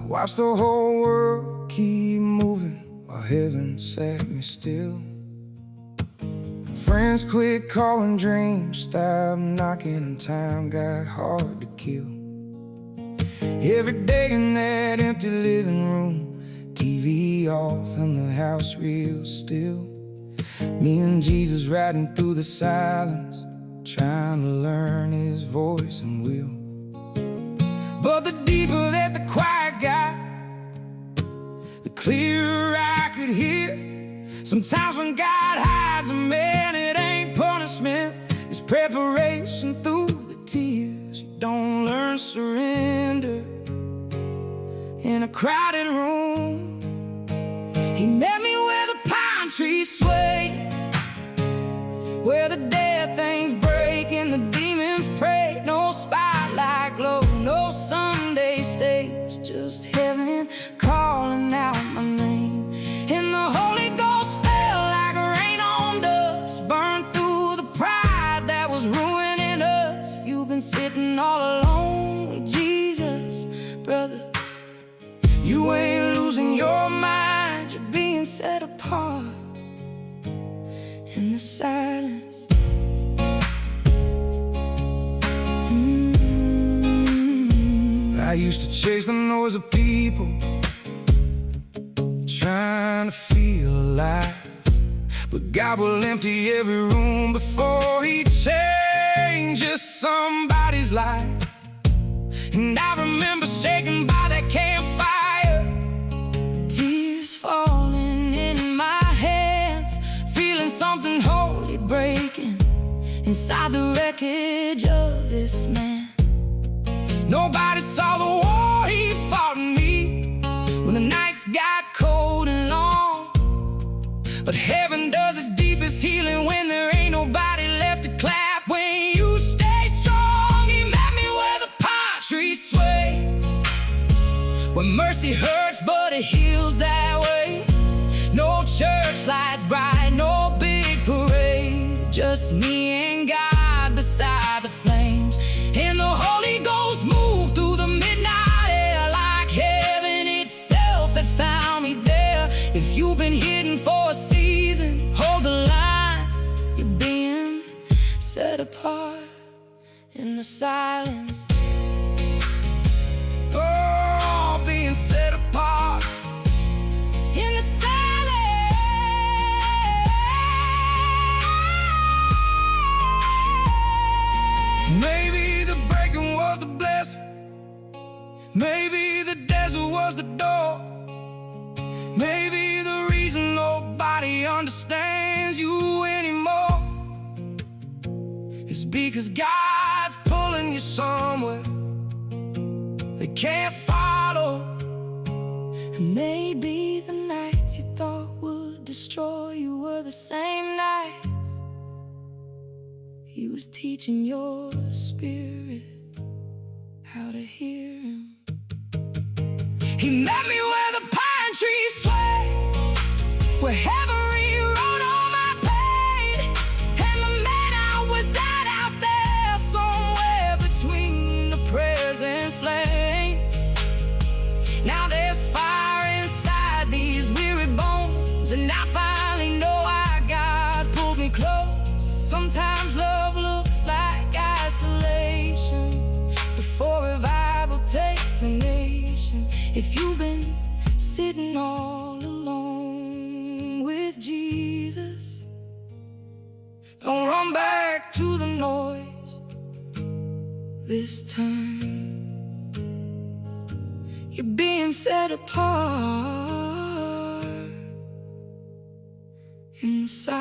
Watch the whole world keep moving while heaven sat me still. Friends quit calling, dreams stopped knocking, and time got hard to kill. Every day in that empty living room, TV off and the house real still. Me and Jesus riding through the silence, trying to learn his voice and will. But the deeper that the quiet got, the clearer I could hear. Sometimes when God hides a man, it ain't punishment, it's preparation through the tears. You don't learn surrender in a crowded room. He met me where the pine trees sway, where the dead things break and the demons pray. No spotlight glow, no Sunday stage, just heaven calling out my name. And the Holy Ghost fell like rain on dust, burned through the pride that was ruining us. If you've been sitting all alone with Jesus, brother, you ain't losing your mind, you're being set apart in the silence. I used to chase the noise of people, trying to feel alive. But God will empty every room before he changes somebody's life. And I remember shaken by that campfire, tears falling in my hands, feeling something holy breaking inside the wreckage of this man. Nobody saw the war he fought in me when the nights got cold and long. But heaven does its deepest healing when there ain't nobody left to clap. When you stay strong, he met me where the pine trees sway, where mercy hurts but it heals that way. No church lights bright, no big parade, just me and God beside the flames. And the Holy Ghost moved through the midnight air like heaven itself had found me there. If you've been hidden for a season, hold the line, you're being set apart in the silence. Oh, being set apart in the silence. Maybe the breaking was the blessing, maybe the desert was the door, maybe the reason nobody understands you anymore is because God's pulling you somewhere they can't follow. And maybe the nights you thought would destroy you were the same nights he was teaching your spirit how to hear him. He met me where the pine trees sway, where heaven rewrote all my pain. And the man I was died out there somewhere between the prayers and flames. Now there's fire inside these weary bones, and I finally know why God pulled me close. Sometimes love looks like isolation before revival takes the nation. If you've been sitting all alone with Jesus, don't run back to the noise this time. You're being set apart in the silence.